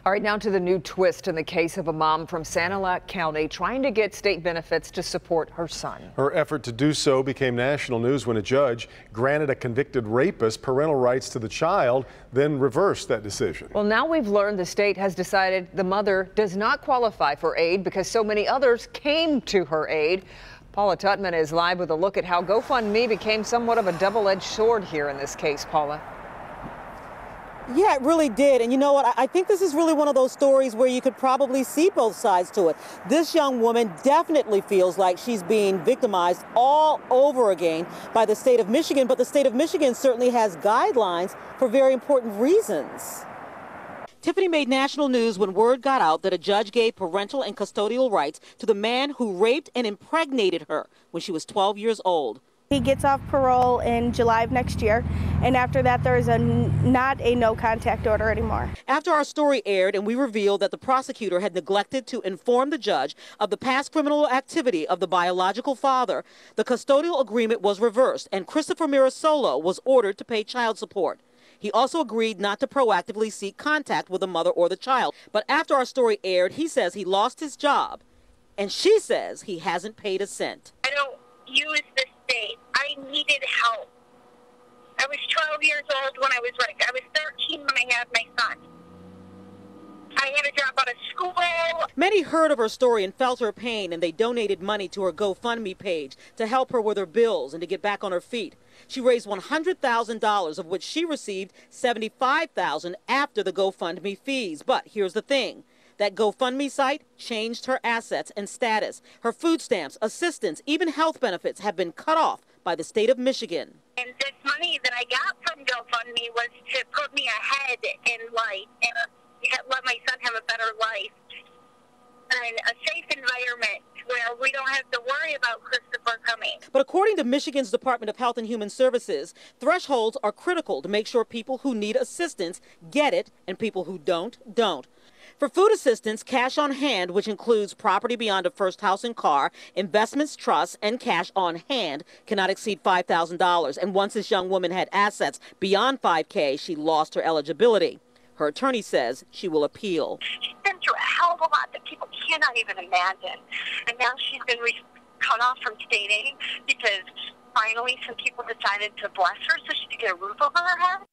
All right, now to the new twist in the case of a mom from Sanilac County trying to get state benefits to support her son. Her effort to do so became national news when a judge granted a convicted rapist parental rights to the child, then reversed that decision. Well, now we've learned the state has decided the mother does not qualify for aid because so many others came to her aid. Paula Tutman is live with a look at how GoFundMe became somewhat of a double-edged sword here in this case. Paula. Yeah, it really did. And you know what? I think this is really one of those stories where you could probably see both sides to it. This young woman definitely feels like she's being victimized all over again by the state of Michigan, but the state of Michigan certainly has guidelines for very important reasons. Tiffany made national news when word got out that a judge gave parental and custodial rights to the man who raped and impregnated her when she was 12 years old. He gets off parole in July of next year, and after that there is not a no contact order anymore. After our story aired and we revealed that the prosecutor had neglected to inform the judge of the past criminal activity of the biological father, the custodial agreement was reversed and Christopher Mirasolo was ordered to pay child support. He also agreed not to proactively seek contact with the mother or the child. But after our story aired, he says he lost his job, and she says he hasn't paid a cent. I don't use the state. I needed help. I was 12 years old when I was raped. I was 13 when I had my son. I had to drop out of school. Many heard of her story and felt her pain, and they donated money to her GoFundMe page to help her with her bills and to get back on her feet. She raised $100,000, of which she received $75,000 after the GoFundMe fees. But here's the thing. That GoFundMe site changed her assets and status. Her food stamps, assistance, even health benefits have been cut off by the state of Michigan. And this money that I got from GoFundMe was to put me ahead in life and let my son have a better life and a safe environment where we don't have to worry about Christopher coming. But according to Michigan's Department of Health and Human Services, thresholds are critical to make sure people who need assistance get it and people who don't. For food assistance, cash on hand, which includes property beyond a first house and car, investments, trusts, and cash on hand, cannot exceed $5,000. And once this young woman had assets beyond $5K, she lost her eligibility. Her attorney says she will appeal. She's been through a hell of a lot that people cannot even imagine. And now she's been cut off from state aid because finally some people decided to bless her so she could get a roof over her head.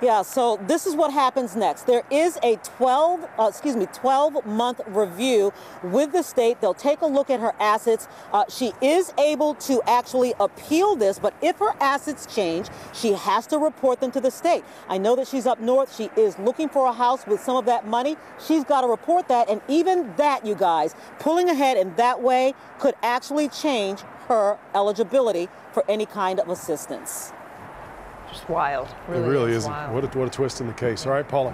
Yeah, so this is what happens next. There is a 12-month review with the state. They'll take a look at her assets. She is able to actually appeal this, but if her assets change, she has to report them to the state. I know that she's up north. She is looking for a house with some of that money. She's got to report that, and even that, you guys, pulling ahead in that way could actually change her eligibility for any kind of assistance. Just wild. It really is. Wild. What a twist in the case. All right, Paula.